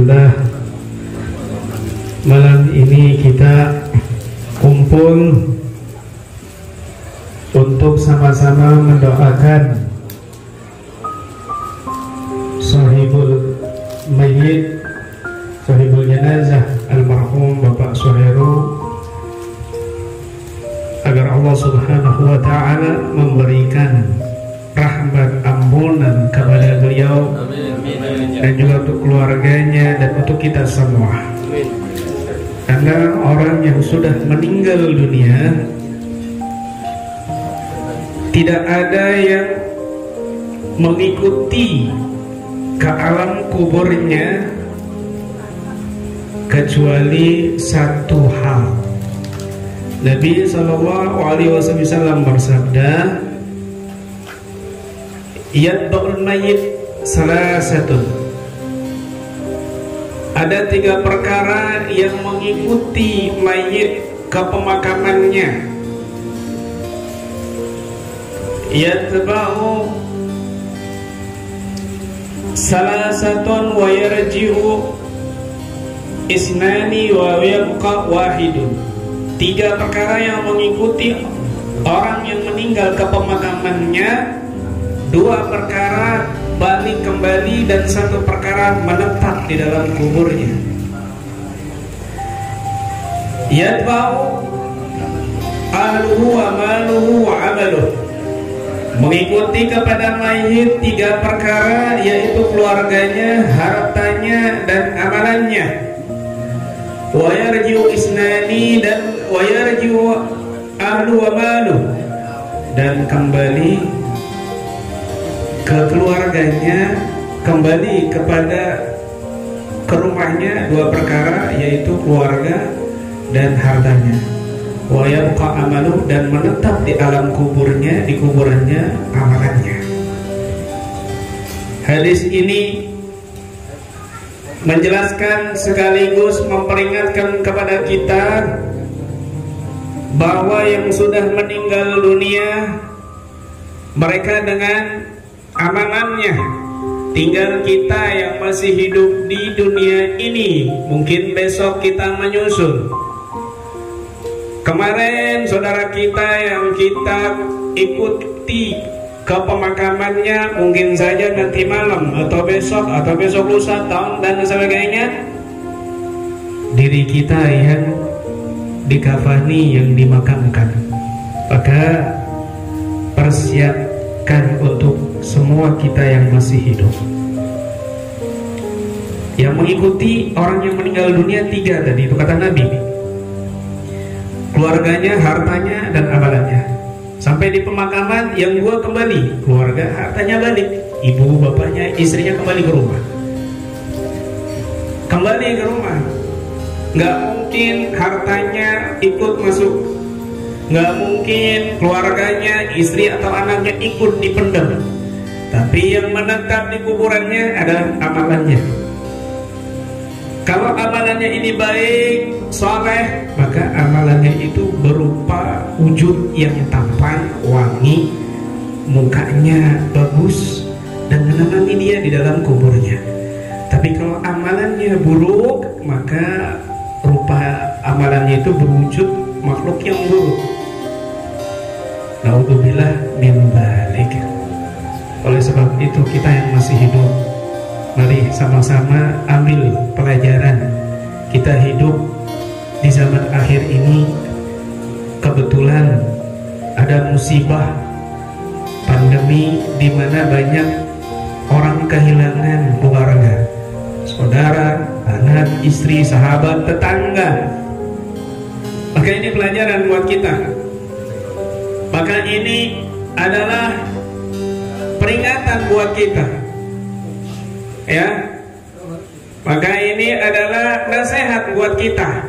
Alhamdulillah, malam ini kita kumpul untuk sama-sama mendoakan sahibul mayyit, sahibul jenazah almarhum Bapak Suhairo, agar Allah Subhanahu wa ta'ala memberikan rahmat ampunan kepada beliau. Amin. Dan juga untuk keluarganya dan untuk kita semua. Amin. Karena orang yang sudah meninggal dunia, tidak ada yang mengikuti ke alam kuburnya kecuali satu hal. Nabi SAW bersabda, yatba'ul mayyit salasatun. Ada 3 perkara yang mengikuti mayit ke pemakamannya. Yatba'u salasatun wa yarji'u isnani wa yabqa wahidun. 3 perkara yang mengikuti orang yang meninggal ke pemakamannya, 2 perkara balik kembali dan 1 perkara menetap di dalam kuburnya. Yatba'u ahluhu wa maluhu wa amaluh. Mengikuti kepada mayit 3 perkara, yaitu keluarganya, hartanya dan amalannya. Wa yarji'u isnani dan wa yarji'u ahlu wa maluh, dan kembali ke keluarganya, kembali ke rumahnya 2 perkara, yaitu keluarga dan hartanya. Wa yabqa amaluh, dan menetap di alam kuburnya, di kuburannya amalannya. Hadis ini menjelaskan sekaligus memperingatkan kepada kita bahwa yang sudah meninggal dunia, mereka dengan amalannya. Tinggal kita yang masih hidup di dunia ini, mungkin besok kita menyusul. Kemarin saudara kita yang kita ikuti ke pemakamannya, mungkin saja nanti malam atau besok lusa, tahun dan sebagainya. Diri kita yang dikafani, yang dimakamkan. Maka persiapkan untuk semua kita yang masih hidup, yang mengikuti orang yang meninggal dunia 3 tadi itu kata Nabi, keluarganya, hartanya dan amalannya. Sampai di pemakaman yang 2 kembali, keluarga, hartanya balik, ibu, bapaknya, istrinya kembali ke rumah. Kembali ke rumah. Nggak mungkin hartanya ikut masuk, nggak mungkin keluarganya, istri atau anaknya ikut dipendam. Tapi yang menetap di kuburannya adalah amalannya. Kalau amalannya ini baik, soleh, maka amalannya itu berupa wujud yang tampan, wangi, mukanya bagus, dan menemani dia di dalam kuburnya. Tapi kalau amalannya buruk, maka rupa amalannya itu berwujud makhluk yang buruk. Naudzubillah min dzalik. Oleh sebab itu kita yang masih hidup, mari sama-sama ambil pelajaran. Kita hidup di zaman akhir ini, kebetulan ada musibah pandemi di mana banyak orang kehilangan keluarga, saudara, anak, istri, sahabat, tetangga. Maka ini pelajaran buat kita. Maka ini adalah peringatan buat kita, ya. Maka ini adalah nasihat buat kita.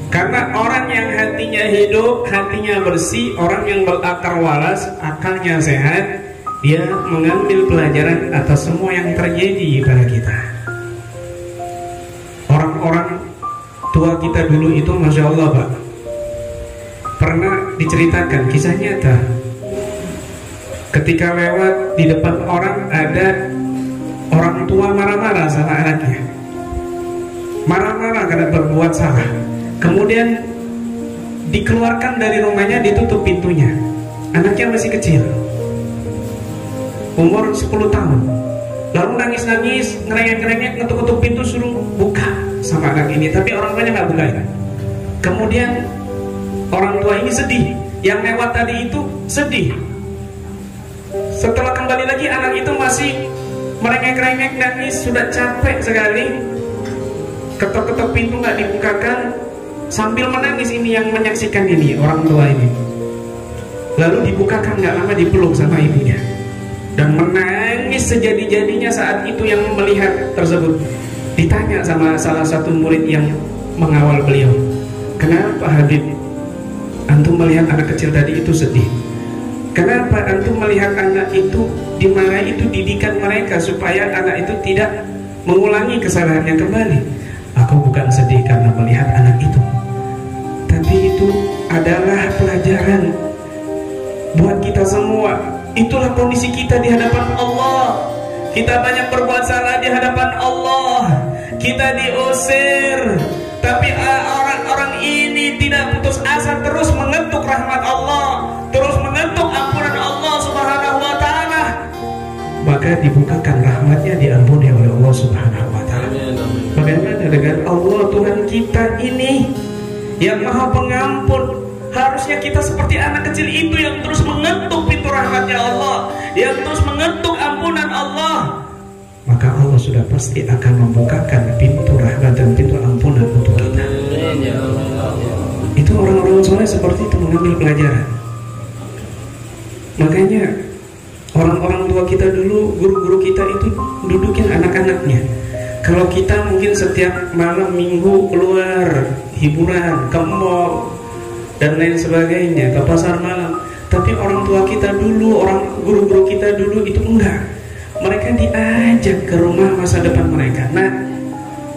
Karena orang yang hatinya hidup, hatinya bersih, orang yang berakal walas, akalnya sehat, dia mengambil pelajaran atas semua yang terjadi pada kita. Orang-orang tua kita dulu itu, Masya Allah Pak, pernah diceritakan kisah nyata. Ketika lewat di depan orang, ada Orang tua marah-marah sama anaknya, marah-marah karena berbuat salah, kemudian dikeluarkan dari rumahnya, ditutup pintunya. Anaknya masih kecil, umur 10 tahun. Lalu nangis-nangis, ngerengek-ngerengek, ngetuk-ngetuk pintu, suruh buka sama anak ini, tapi orang tuanya nggak buka ya. Kemudian orang tua ini sedih, yang lewat tadi itu sedih. Setelah kembali lagi, anak itu masih merengek-rengek, nangis, sudah capek sekali. Ketok-ketok pintu nggak dibukakan, sambil menangis ini yang menyaksikan ini, orang tua ini. Lalu dibukakan, nggak lama dipeluk sama ibunya dan menangis sejadi-jadinya saat itu yang melihat tersebut. Ditanya sama salah satu murid yang mengawal beliau, "Kenapa Habib antum melihat anak kecil tadi itu sedih? Kenapa antum melihat anak itu dimarahi? Itu didikan mereka supaya anak itu tidak mengulangi kesalahannya kembali." "Aku bukan sedih karena melihat anak itu, tapi itu adalah pelajaran buat kita semua. Itulah kondisi kita di hadapan Allah. Kita banyak berbuat salah di hadapan Allah, kita diusir, tapi orang-orang ini tidak putus asa, terus mengetuk rahmat Allah, terus mengetuk ampunan Allah Subhanahu wa ta'ala. Maka dibukakan rahmatnya, diampuni oleh Allah Subhanahu wa ta'ala. Bagaimana dengan Allah Tuhan kita ini yang maha pengampun? Harusnya kita seperti anak kecil itu yang terus mengetuk pintu rahmatnya Allah, yang terus mengetuk ampunan Allah. Maka Allah sudah pasti akan membukakan pintu rahmat dan pintu ampunan untuk kita. Itu orang-orang soleh seperti itu mengambil pelajaran. Makanya orang-orang tua kita dulu, guru-guru kita itu dudukin anak-anaknya. Kalau kita mungkin setiap malam minggu keluar hiburan, ke mall dan lain sebagainya, ke pasar malam, tapi orang tua kita dulu, orang guru-guru kita dulu itu enggak. Mereka diajak ke rumah masa depan mereka. Nah,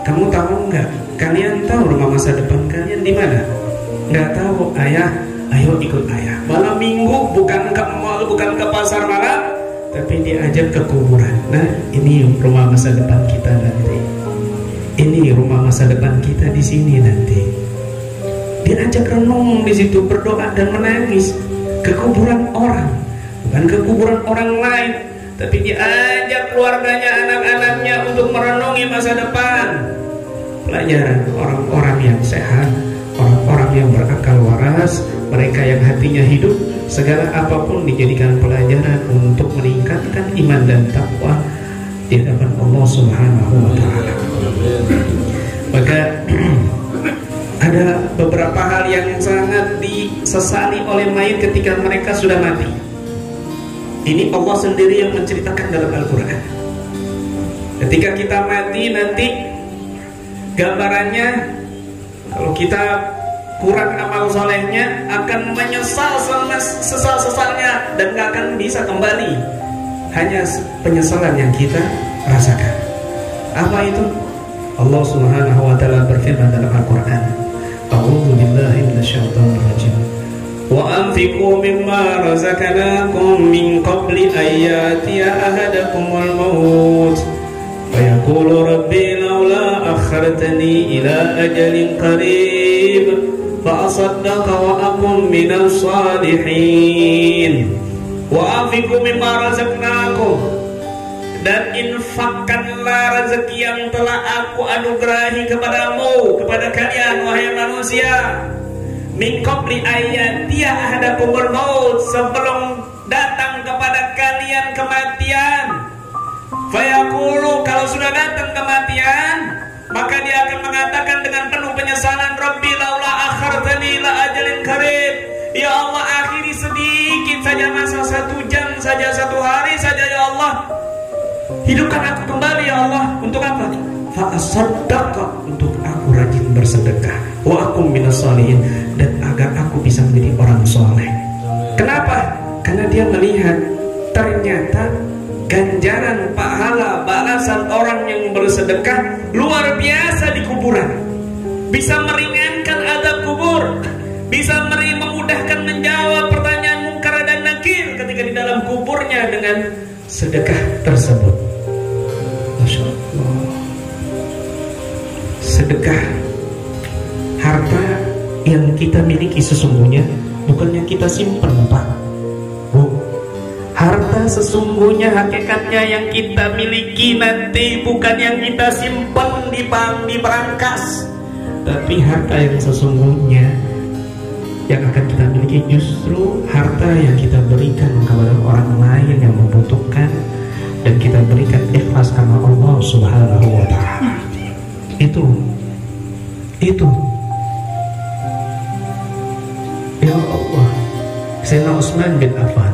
kamu tahu enggak? Kalian tahu rumah masa depan kalian di mana? Enggak tahu? Ayah, ayo ikut ayah. Malam minggu bukan ke mall, bukan ke pasar malam, tapi diajak ke kuburan. Nah, ini rumah masa depan kita nanti. Ini rumah masa depan kita di sini nanti. Diajak renung di situ, berdoa dan menangis ke kuburan orang, bukan ke kuburan orang lain, tapi diajak keluarganya, anak-anaknya untuk merenungi masa depan. Pelajaran orang-orang yang sehat, orang-orang yang berakal waras, mereka yang hatinya hidup, segala apapun dijadikan pelajaran untuk meningkatkan iman dan takwa di hadapan Allah Subhanahu wa ta'ala. Maka ada beberapa hal yang sangat disesali oleh mayit ketika mereka sudah mati. Ini Allah sendiri yang menceritakan dalam Al-Quran. Ketika kita mati nanti, gambarannya kalau kita kurang amal solehnya akan menyesal sesal-sesalnya dan gak akan bisa kembali. Hanya penyesalan yang kita rasakan. Apa itu? Allah Subhanahu wa ta'ala berfirman dalam Al-Quran, A'udzu billahi minasyaitonir rajim. Wa anfiqu mimma razaqnakum min qabli an ya'tiya ahadakumul maut fa yaqulu rabbi laula akhartani ila ajalin qarib fa asaddaqa wa akun minas salihin. Wa anfiqu mimma razaqnakum, dan infakkanlah rezeki yang telah aku anugerahi kepadamu, kepada kalian wahai manusia. Min qabli ayatiya ahadakumul maut, sebelum datang kepada kalian kematian. Fayaqulu, kalau sudah datang kematian, maka dia akan mengatakan dengan penuh penyesalan, Rabbi laula akhartani ila ajalin qarib. Ya Allah, akhiri sedikit saja, masa 1 jam saja, 1 hari saja ya Allah. Hidupkan aku kembali ya Allah. Untuk apa? Fa'asaddaqa, untuk aku rajin bersedekah. Wa akum minas shalihin, dan agar aku bisa menjadi orang soleh. Kenapa? Karena dia melihat ternyata ganjaran, pahala, balasan orang yang bersedekah luar biasa di kuburan. Bisa meringankan azab kubur, bisa memudahkan menjawab pertanyaan mungkar dan nakir ketika di dalam kuburnya dengan sedekah tersebut. Sedekah, harta yang kita miliki sesungguhnya bukannya kita simpan, Pak. Bu, harta sesungguhnya hakikatnya yang kita miliki nanti bukan yang kita simpan di bank, di berangkas, tapi harta yang sesungguhnya yang akan kita miliki justru harta yang kita berikan kepada orang lain yang membutuhkan, dan kita berikan ikhlas karena Allah Subhanahu wa ta'ala. Itu ya Allah. Sayyidina Utsman bin Affan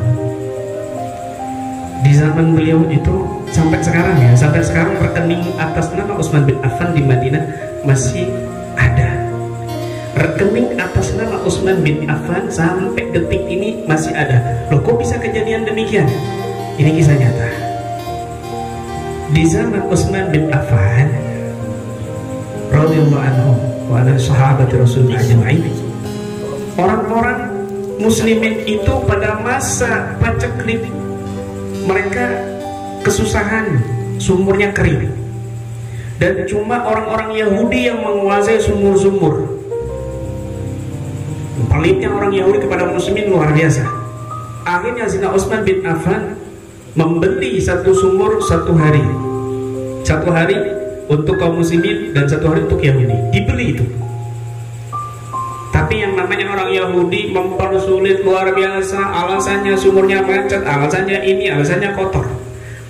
di zaman beliau itu sampai sekarang rekening atas nama Utsman bin Affan di Madinah masih ada. Rekening atas nama Utsman bin Affan sampai detik ini masih ada. Loh, kok bisa kejadian demikian? Ini kisah nyata. Di zaman Utsman bin Affan radhiyallahu anhu wa ala sahabat Rasulullah ajma'in, orang-orang muslimin itu pada masa paceklik mereka kesusahan, sumurnya kering, dan cuma orang-orang Yahudi yang menguasai sumur-sumur. Pelitnya orang Yahudi kepada muslimin luar biasa. Akhirnya Sayyidina Utsman bin Affan membeli satu sumur satu hari untuk kaum muslimin dan satu hari untuk Yahudi. Dibeli itu. Tapi yang namanya orang Yahudi mempersulit luar biasa. Alasannya sumurnya macet, alasannya ini, alasannya kotor.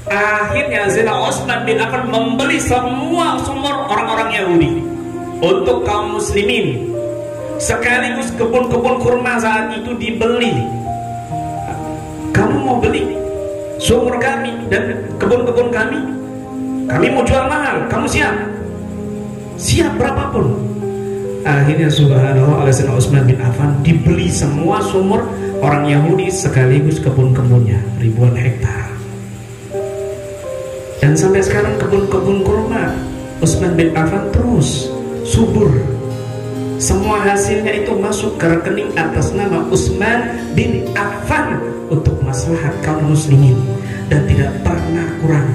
Akhirnya Sayyidina Utsman bin Affan membeli semua sumur orang-orang Yahudi untuk kaum muslimin. Sekaligus kebun-kebun kurma saat itu dibeli. Kamu mau beli sumur kami dan kebun-kebun kami? Kami mau jual mahal, kamu siap? Siap berapapun. Akhirnya subhanallah, oleh Sayyidina Utsman bin Affan dibeli semua sumur orang Yahudi sekaligus kebun-kebunnya, ribuan hektar. Dan sampai sekarang kebun-kebun kurma Utsman bin Affan terus subur. Semua hasilnya itu masuk ke rekening atas nama Utsman bin Affan untuk maslahat kaum muslimin, dan tidak pernah kurang.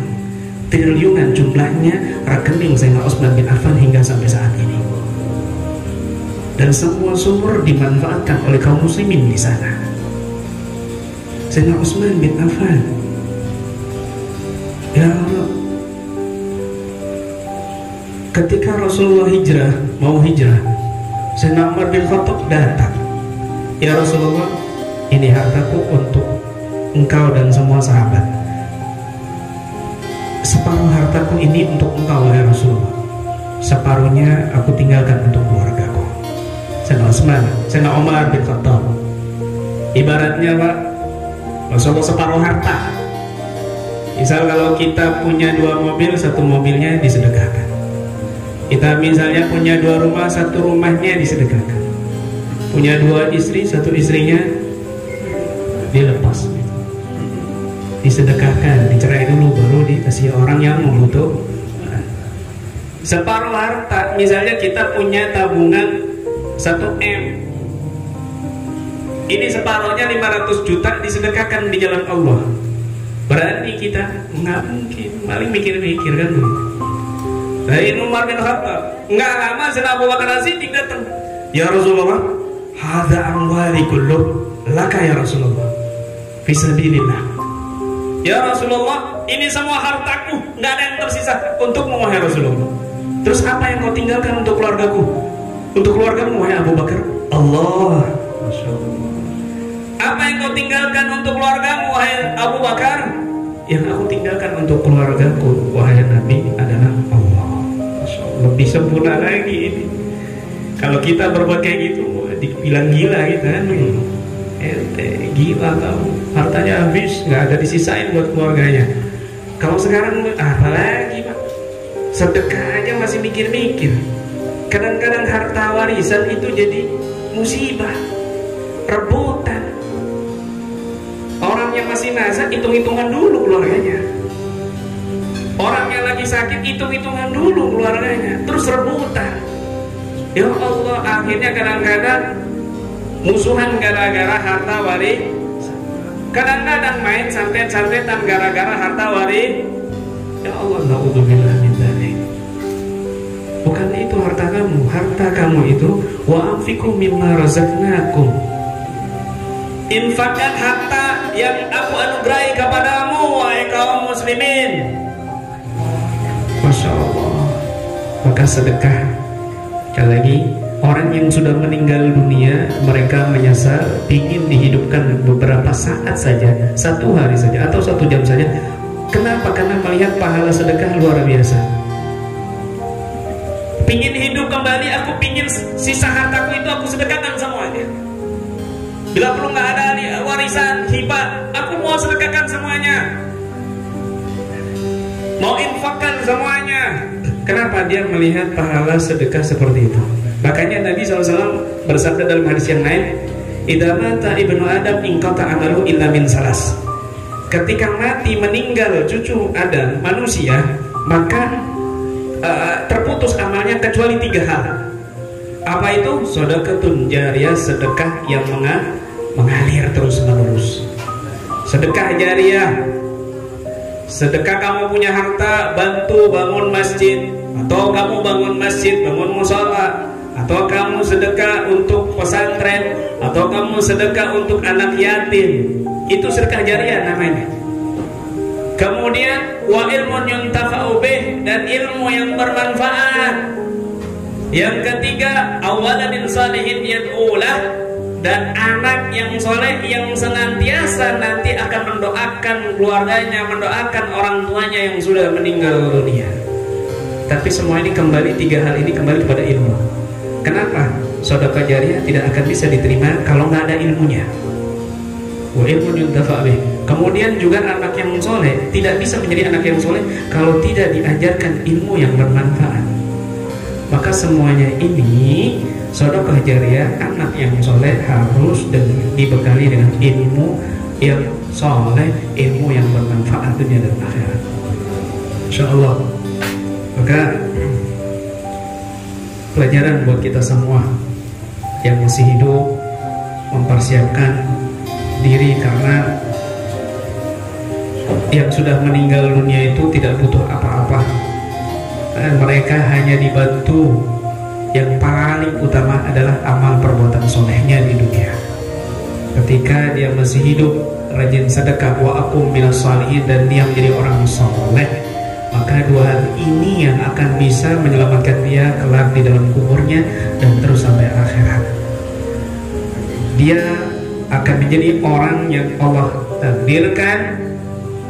Triliunan jumlahnya rekening Sayyidina Utsman bin Affan hingga sampai saat ini. Dan semua sumur dimanfaatkan oleh kaum muslimin di sana. Sayyidina Utsman bin Affan, ya Allah, ketika Rasulullah mau hijrah, Sayyidina Umar bin Khattab datang. Ya Rasulullah, ini hartaku untuk engkau dan semua sahabat. Separuh hartaku ini untuk engkau ya Rasulullah, separuhnya aku tinggalkan untuk keluargaku. Sayyidina Umar bin Khattab, ibaratnya Pak, Rasulullah separuh harta. Misal kalau kita punya 2 mobil, 1 mobilnya disedekahkan. Kita misalnya punya 2 rumah, 1 rumahnya disedekahkan. Punya 2 istri, 1 istrinya dilepas, disedekahkan, dicerai dulu, baru dikasih orang yang membutuhkan. Separuh harta, misalnya kita punya tabungan 1M, ini separuhnya 500 juta disedekahkan di jalan Allah. Berarti kita nggak mungkin, paling mikir-mikir kan tuh. Dari Umar bin Khattab, nggak lama Sayyidina Abu Bakar As-Siddiq datang. Ya Rasulullah, hadza amwali kulluh laka ya Rasulullah, fisabilillah. Ya Rasulullah, ini semua hartaku, nggak ada yang tersisa untukmu wahai Rasulullah. Terus apa yang kau tinggalkan untuk keluargaku? Untuk keluargamu wahai Abu Bakar? Allah, Masya Allah. Apa yang kau tinggalkan untuk keluargamu wahai Abu Bakar? Yang aku tinggalkan untuk keluargaku wahai Nabi adalah Allah. Lebih sempurna lagi ini. Kalau kita berbuat kayak gitu dibilang gila kita kan. Gila tahu, hartanya habis, nggak ada disisain buat keluarganya. Kalau sekarang apalagi Pak, sedekah aja masih mikir-mikir. Kadang-kadang harta warisan itu jadi musibah, rebutan. Orang yang masih nazar hitung-hitungan dulu keluarganya. Orang yang lagi sakit hitung-hitungan dulu keluarganya, terus rebutan. Ya Allah, akhirnya kadang-kadang musuhan gara-gara harta warisan. Kadang-kadang main santet-santetan gara-gara harta warisan. Ya Allah, naudzubillah min dzalik. harta kamu itu wa anfiqu mimma razaqnakum. Infakkan harta yang aku anugerahi kepadamu, wahai kaum muslimin. Masya Allah. Maka sedekah. Sekali lagi, orang yang sudah meninggal dunia, mereka menyesal, ingin dihidupkan beberapa saat saja, 1 hari saja, atau 1 jam saja. Kenapa? Karena melihat pahala sedekah luar biasa. Pingin hidup kembali, aku pingin sisa hartaku itu aku sedekahkan semuanya. Bila perlu nggak ada warisan, hibah, aku mau sedekahkan semuanya, mau infakkan semuanya. Kenapa? Dia melihat pahala sedekah seperti itu. Makanya Nabi SAW bersabda dalam hadis yang lain, idza mata ibnu Adam inqata amalu illa min salas. Ketika mati, meninggal cucu Adam, manusia, maka terputus amalnya kecuali 3 hal. Apa itu? Sedekatun jariyah, sedekah yang mengalir terus menerus. Sedekah jariyah, sedekah kamu punya harta, bantu bangun masjid, atau kamu bangun masjid, bangun mushola, atau kamu sedekah untuk pesantren, atau kamu sedekah untuk anak yatim. Itu sedekah jariyah namanya. Kemudian wa ilmun yuntafa'u bih, dan ilmu yang bermanfaat. Yang ketiga, awaladin salihin yad'ulah, dan anak yang soleh yang senantiasa nanti akan mendoakan keluarganya, mendoakan orang tuanya yang sudah meninggal dunia. Tapi semua ini kembali, 3 hal ini kembali kepada ilmu. Kenapa? Sedekah jariyah tidak akan bisa diterima kalau nggak ada ilmunya. Wa ilmun yuntafa'u bih. Kemudian juga anak yang soleh tidak bisa menjadi anak yang soleh kalau tidak diajarkan ilmu yang bermanfaat. Maka semuanya ini sedekah jariyah, anak yang soleh harus dibekali dengan ilmu yang soleh, ilmu yang bermanfaat dunia dan akhirat. InsyaAllah. Maka pelajaran buat kita semua yang masih hidup, mempersiapkan diri, karena yang sudah meninggal dunia itu tidak butuh apa-apa. Mereka hanya dibantu. Yang paling utama adalah amal perbuatan solehnya di dunia. Ketika dia masih hidup, rajin sedekah, wa akum minas shalihin, dan dia menjadi orang soleh, maka 2 hal ini yang akan bisa menyelamatkan dia kelak di dalam kuburnya dan terus sampai akhirat. Dia akan menjadi orang yang Allah takdirkan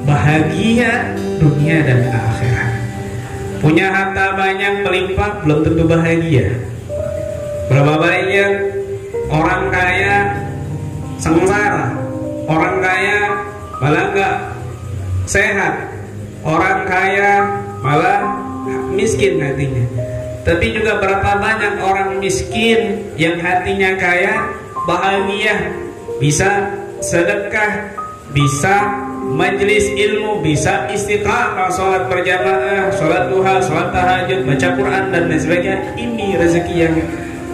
bahagia dunia dan akhirat. Punya harta banyak melimpah belum tentu bahagia. Berapa banyak orang kaya sengsara, orang kaya malah nggak sehat, orang kaya malah miskin hatinya. Tapi juga berapa banyak orang miskin yang hatinya kaya, bahagia, bisa sedekah, bisa majelis ilmu, bisa istiqamah, sholat berjamaah, sholat duha, sholat tahajud, baca Quran dan lain sebagainya. Ini rezeki yang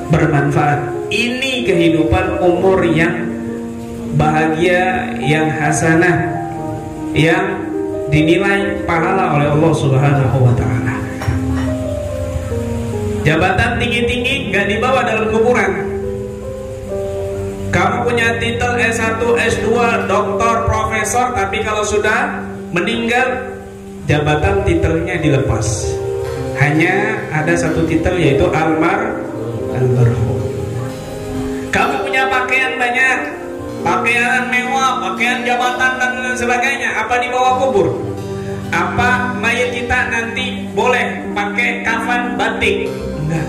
bermanfaat. Ini kehidupan umur yang bahagia, yang hasanah, yang dinilai pahala oleh Allah Subhanahu wa ta'ala. Jabatan tinggi-tinggi gak dibawa dalam kuburan. Kamu punya titel S1, S2, doktor, profesor, tapi kalau sudah meninggal, jabatan titelnya dilepas. Hanya ada 1 titel, yaitu almarhum. Kamu punya pakaian banyak, pakaian mewah, pakaian jabatan dan lain sebagainya. Apa dibawa kubur? Apa mayat kita nanti boleh pakai kafan batik? Enggak.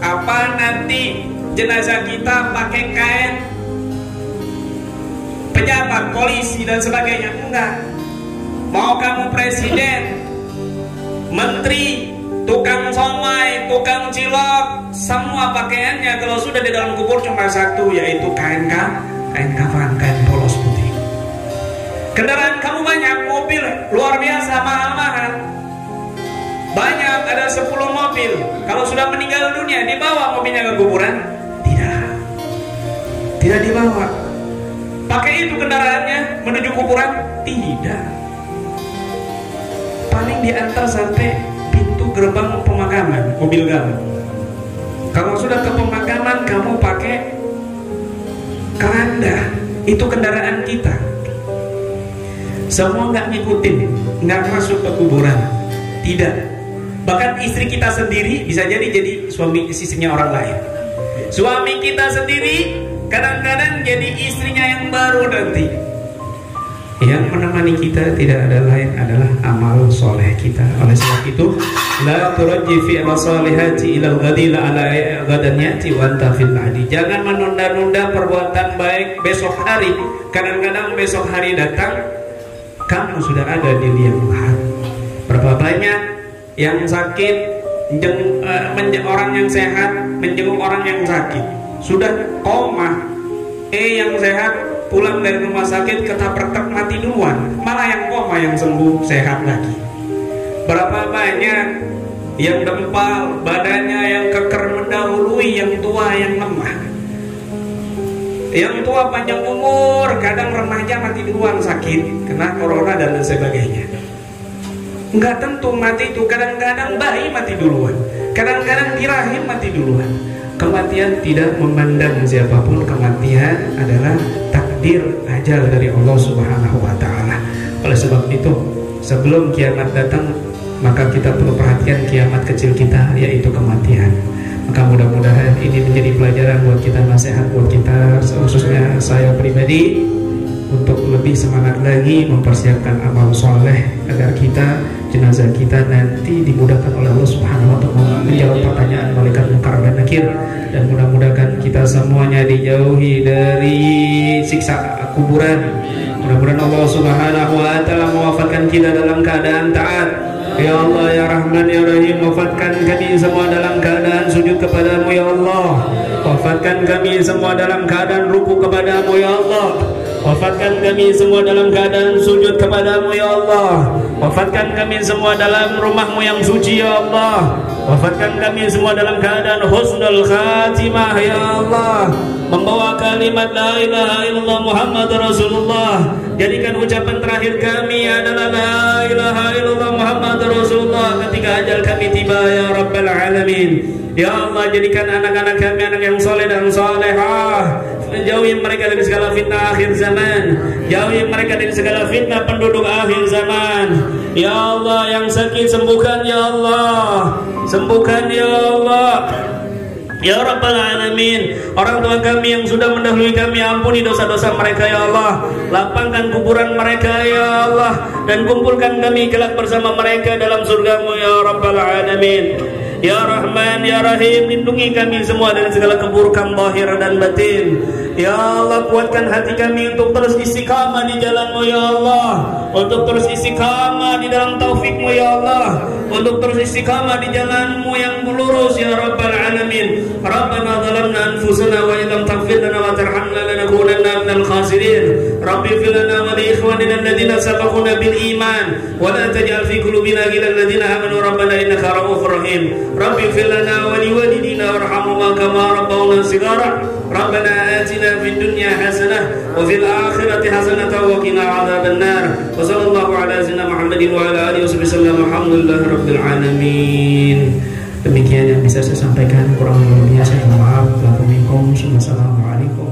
Apa nanti jenazah kita pakai kain pejabat, polisi dan sebagainya? Enggak. Mau kamu presiden, menteri, tukang somai, tukang cilok, semua pakaiannya kalau sudah di dalam kubur cuma 1, yaitu kain kafan, kain polos putih. Kendaraan kamu banyak, mobil luar biasa mahal-mahal, banyak, ada 10 mobil. Kalau sudah meninggal dunia, dibawa mobilnya ke kuburan? Tidak dibawa. Pakai itu kendaraannya menuju kuburan? Tidak. Paling diantar sampai pintu gerbang pemakaman, mobil kamu. Kalau sudah ke pemakaman kamu pakai keranda, itu kendaraan kita. Semua nggak ngikutin, nggak masuk ke kuburan, tidak. Bahkan istri kita sendiri bisa jadi suami sisinya orang lain. Suami kita sendiri kadang-kadang jadi istrinya yang baru nanti. Yang menemani kita tidak ada lain adalah amal soleh kita. Oleh sebab itu, la turajji fi asalihati ila al-ghadi la ala ghadan yati wa anta fil adi. Jangan menunda-nunda perbuatan baik besok hari. Kadang-kadang besok hari datang, kamu sudah ada di liang lahat. Berapa banyak yang sakit, orang yang sehat menjenguk orang yang sakit, sudah koma. Yang sehat pulang dari rumah sakit ketabrak truk mati duluan, malah yang koma yang sembuh sehat lagi. Berapa banyak yang dempal, badannya yang keker mendahului yang tua yang lemah. Yang tua panjang umur, kadang remaja mati duluan sakit kena corona dan sebagainya. Nggak tentu mati itu, kadang-kadang bayi mati duluan, kadang-kadang di rahim mati duluan. Kematian tidak memandang siapapun, kematian adalah takdir ajal dari Allah Subhanahu wa Ta'ala. Oleh sebab itu, sebelum kiamat datang, maka kita perlu perhatian kiamat kecil kita, yaitu kematian. Maka mudah-mudahan ini menjadi pelajaran buat kita, nasihat buat kita, khususnya saya pribadi, untuk lebih semangat lagi mempersiapkan amal soleh agar kita, jenazah kita nanti dimudahkan oleh Allah Subhanahu wa Ta'ala menjawab pertanyaan malaikat munkar dan nakir, dan mudah-mudahan kita semuanya dijauhi dari siksa kuburan. Mudah-mudahan Allah Subhanahu wa Ta'ala mewafatkan kita dalam keadaan taat. Ya Allah ya Rahman ya Rahim, wafatkan kami semua dalam keadaan sujud kepadamu ya Allah. Wafatkan kami semua dalam keadaan ruku kepadamu ya Allah. Wafatkan kami semua dalam keadaan sujud kepadamu ya Allah. Wafatkan kami semua dalam rumahmu yang suci ya Allah. Wafatkan kami semua dalam keadaan husnul khatimah ya Allah. Membawa kalimat la ilaha illallah Muhammad Rasulullah. Jadikan ucapan terakhir kami adalah la ilaha illallah Muhammad Rasulullah ketika ajal kami tiba ya Rabbal Alamin. Ya Allah, jadikan anak-anak kami anak yang soleh dan solehah. Jauhi mereka dari segala fitnah akhir zaman. Jauhi mereka dari segala fitnah penduduk akhir zaman. Ya Allah, yang sakit sembuhkan ya Allah. Sembuhkan ya Allah. Ya Rabbal Alamin. Orang tua kami yang sudah mendahului kami, ampuni dosa-dosa mereka ya Allah. Lapangkan kuburan mereka ya Allah, dan kumpulkan kami kelak bersama mereka dalam surgamu ya Rabbal Alamin. Ya Rahman ya Rahim, lindungi kami semua dari segala keburukan zahir dan batin. Ya Allah, kuatkan hati kami untuk terus istiqamah di jalanmu ya Allah, untuk terus istiqamah di dalam taufikmu ya Allah, untuk terus istiqamah di jalanmu yang lurus ya Rabbal Alamin. Rabbana zalamna anfusana wa illam taghfir lana wa tarhamna lanakunanna minal khasirin. Rabbi ighfir lana wa li ikhwanina alladhina sabaquna bil iman wa la taj'al fi qulubina ghillan ladzina amanu rabbana innaka ra'ufur rahim. Rabbi ighfir lana wa li walidina warhamhuma kama rabbawna shighara. Rabbana atina fid dunya hasanah wa fil akhirati hasanah wa qina adzaban nar. Wa sallallahu ala sayyidina Muhammadin wa ala alihi wasallam. Alhamdulillahi rabbil alamin. Demikian yang bisa saya sampaikan, kurang lebihnya saya mohon maaf. Wassalamualaikum.